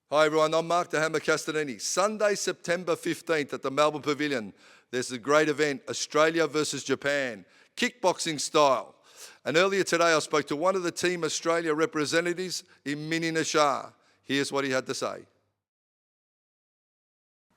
Hi everyone, I'm Mark Hammer Castagnini. Sunday, September 15th at the Melbourne Pavilion, there's a great event, Australia versus Japan, kickboxing style. And earlier today I spoke to one of the Team Australia representatives in Mini Nachar. Here's what he had to say.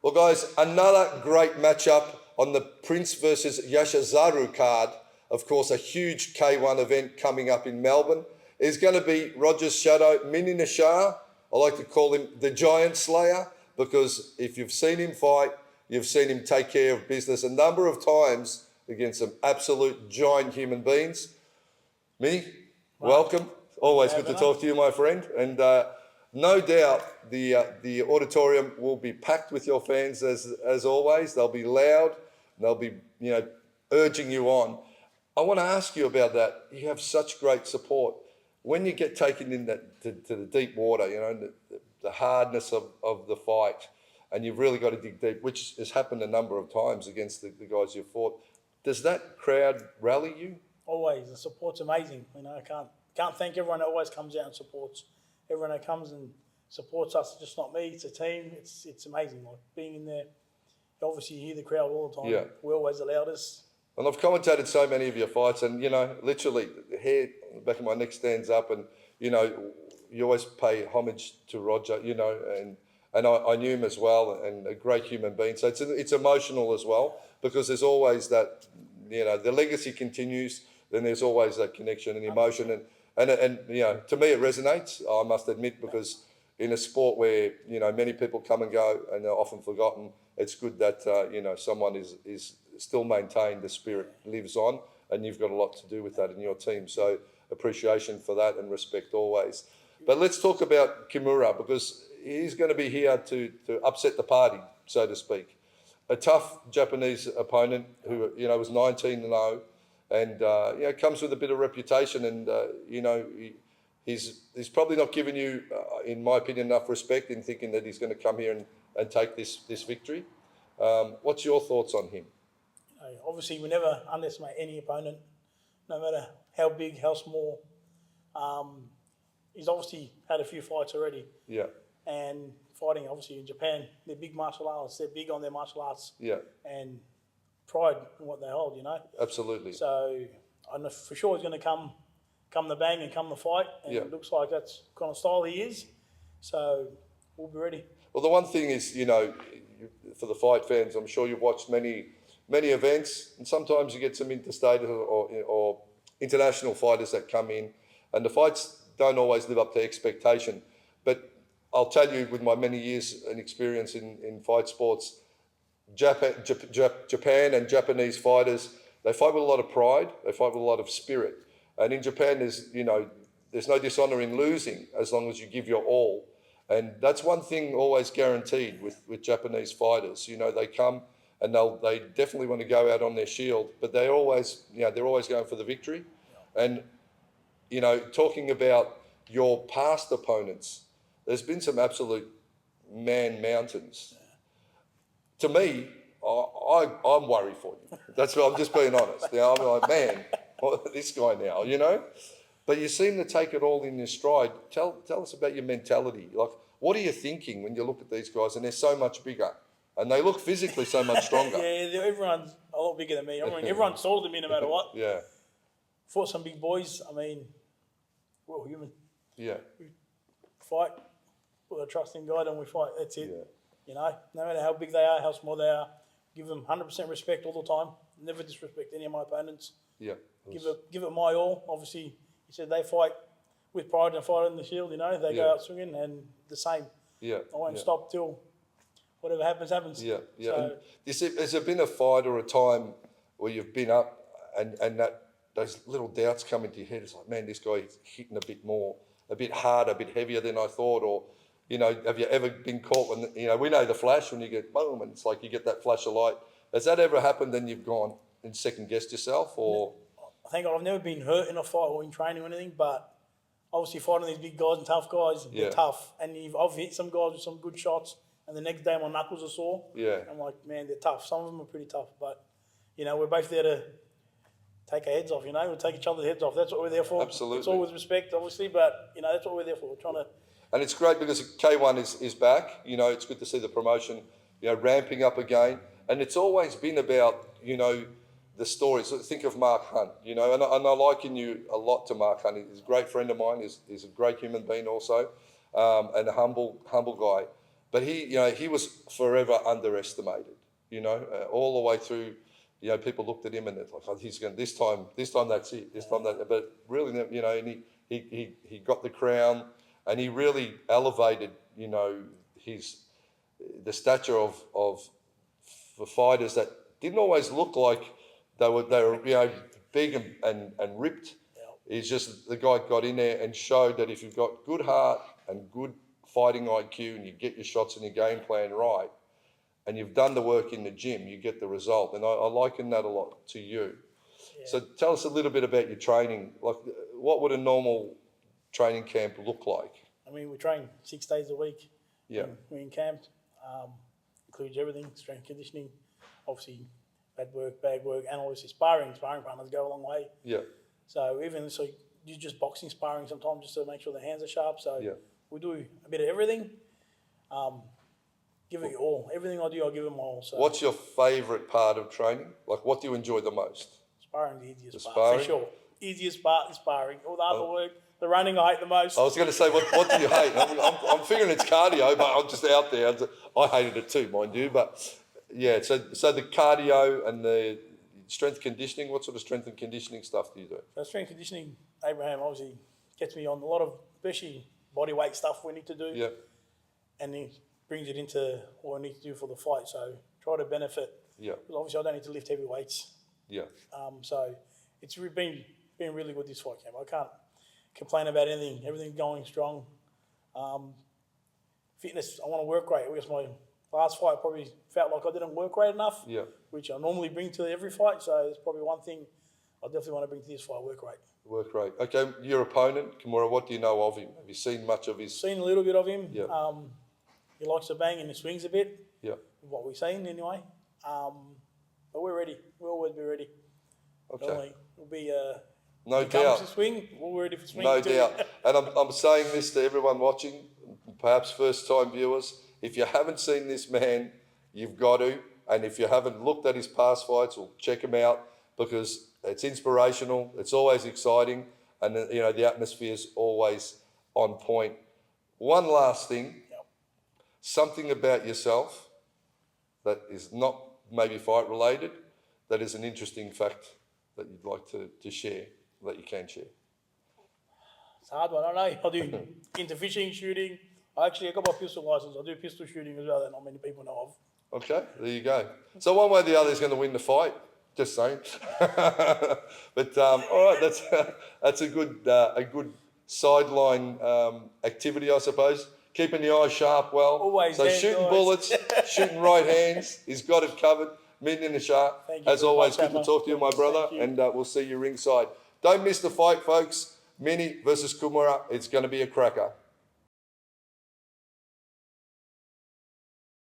Well guys, another great matchup on the Prince versus Yashazaru card. Of course, a huge K1 event coming up in Melbourne. Is going to be Roger's shadow, Mini Nachar. I like to call him the Giant Slayer because if you've seen him fight, you've seen him take care of business a number of times against some absolute giant human beings. Mini, welcome. Always good to talk to you, my friend. And no doubt the auditorium will be packed with your fans as always. They'll be loud. They'll be urging you on. I want to ask you about that. You have such great support. When you get taken in to the deep water, the hardness of the fight, and you've really got to dig deep, which has happened a number of times against the guys you've fought, does that crowd rally you? Always. The support's amazing. I can't thank everyone that always comes out and supports. Everyone that comes and supports us, just not me, it's a team. It's amazing. Like being in there, obviously you hear the crowd all the time. Yeah. We're always the loudest. And I've commentated so many of your fights, and literally the hair on the back of my neck stands up, and you always pay homage to Roger, and I knew him as well, and a great human being. So it's emotional as well, because there's always that, the legacy continues. Then there's always that connection and emotion, and to me it resonates. I must admit, because in a sport where many people come and go and they're often forgotten, it's good that someone is still maintained, the spirit lives on, and you've got a lot to do with that in your team. So appreciation for that and respect always. But let's talk about Kimura, because he's going to be here to upset the party, so to speak. A tough Japanese opponent who was 19-0 and comes with a bit of reputation, and he's probably not given you, in my opinion, enough respect in thinking that he's going to come here and take this victory. What's your thoughts on him? Obviously, we never underestimate any opponent, no matter how big, how small. He's obviously had a few fights already. Yeah. And fighting, obviously, in Japan, they're big martial artists. They're big on their martial arts. Yeah. And pride in what they hold, Absolutely. So I know for sure he's going to come the bang and come the fight. And it looks like that's the kind of style he is. So we'll be ready. Well, the one thing is, for the fight fans, I'm sure you've watched many events, and sometimes you get some interstate or international fighters that come in, and the fights don't always live up to expectation. But I'll tell you, with my many years and experience in fight sports, Japan and Japanese fighters, they fight with a lot of pride, they fight with a lot of spirit. And in Japan, there's no dishonor in losing as long as you give your all. And that's one thing always guaranteed with Japanese fighters. They come and they definitely want to go out on their shield, but they're always going for the victory. And, talking about your past opponents, there's been some absolute man mountains. To me, I'm worried for you. That's what I'm just being honest. I'm like, man, this guy now, But you seem to take it all in your stride. Tell us about your mentality. Like, what are you thinking when you look at these guys and they're so much bigger and they look physically so much stronger? Yeah, everyone's a lot bigger than me. Everyone's taller than me no matter what. Yeah. Fought some big boys. We're all human. Yeah. We fight, put our trust in God, and we fight. That's it. Yeah. No matter how big they are, how small they are, give them 100% respect all the time. Never disrespect any of my opponents. Yeah. Give it my all. Obviously, you said they fight with pride and fight in the shield. They go out swinging, and the same. Yeah. I won't stop till whatever happens. Yeah. Yeah. So, has there been a fight or a time where you've been up and that those little doubts come into your head? It's like, man, this guy's hitting a bit more, a bit harder, a bit heavier than I thought. Or, have you ever been caught when, we know the flash when you get boom and it's like you get that flash of light. Has that ever happened and you've gone and second-guessed yourself? Or I think I've never been hurt in a fight or in training or anything, but obviously fighting these big guys and tough guys, they're tough. And I've hit some guys with some good shots, and the next day my knuckles are sore. Yeah. I'm like, man, they're tough. Some of them are pretty tough, but, we're both there to take our heads off, we'll take each other's heads off. That's what we're there for. Absolutely. It's all with respect, obviously, but, that's what we're there for. We're trying to And it's great because K1 is back. You know, it's good to see the promotion, you know, ramping up again. And it's always been about, you know, the stories. So think of Mark Hunt, you know, and I liken you a lot to Mark Hunt. He's a great friend of mine. He's a great human being also, and a humble guy. But he was forever underestimated, you know, all the way through. You know, people looked at him and they're like, oh, he's going this time that's it, this time that. But really, you know, and he got the crown, and he really elevated, you know, the stature of for fighters that didn't always look like they were you know, big and ripped. It's just the guy got in there and showed that if you've got good heart and good fighting IQ and you get your shots and your game plan right, and you've done the work in the gym, you get the result. And I liken that a lot to you. Yeah. So tell us a little bit about your training. Like, what would a normal training camp look like? I mean, we train 6 days a week. Yeah. We're in camp. Includes everything, strength conditioning, obviously bag work, and obviously sparring. Sparring partners go a long way. Yeah. So you just boxing sparring sometimes just to make sure the hands are sharp. So yeah. We do a bit of everything. Give it all. Everything I do, I give it my all. So. What's your favourite part of training? Like, what do you enjoy the most? Sparring, the easiest part, sparring? for sure. Easiest part is sparring. All the other work, the running I hate the most. I was going to say, what do you hate? I'm figuring it's cardio, but I'm just out there. I hated it too, mind you. But yeah, so the cardio and the strength conditioning, what sort of strength and conditioning stuff do you do? So strength conditioning, Abraham obviously gets me on a lot of, especially body weight stuff we need to do. Yeah. And he brings it into what I need to do for the fight. So try to benefit. Yeah. Because obviously I don't need to lift heavy weights. Yeah. So it's been really good this fight camp. I can't complain about anything. Everything's going strong. Fitness, I want to work great. I guess my last fight probably felt like I didn't work great enough. Yeah. Which I normally bring to every fight. So it's probably one thing I definitely want to bring to this fight, work rate. Work rate. Okay, your opponent, Kimura, what do you know of him? Have you seen much of his? Seen a little bit of him. Yeah. He likes to bang and he swings a bit. Yeah. What we've seen anyway. But we're ready. We'll always be ready. Okay. We'll be no doubt. To swing, we're ready for swing. No too. doubt. And I'm saying this to everyone watching, perhaps first-time viewers. If you haven't seen this man, you've got to. And if you haven't looked at his past fights, well, check him out because it's inspirational. It's always exciting, and you know the atmosphere is always on point. One last thing, something about yourself that is not maybe fight related, that is an interesting fact that you'd like to share, that you can share. It's a hard one. I don't know. I do into fishing, shooting. I got my pistol license. I do pistol shooting as well that not many people know of. Okay, there you go. So one way or the other is going to win the fight. Just saying. But all right, that's a good sideline activity, I suppose. Keeping the eyes sharp, well. Always. So shooting bullets, shooting right hands. He's got it covered. Mini Nachar. As always, good to talk to you, my brother, and we'll see you ringside. Don't miss the fight, folks. Mini versus Kimura. It's going to be a cracker.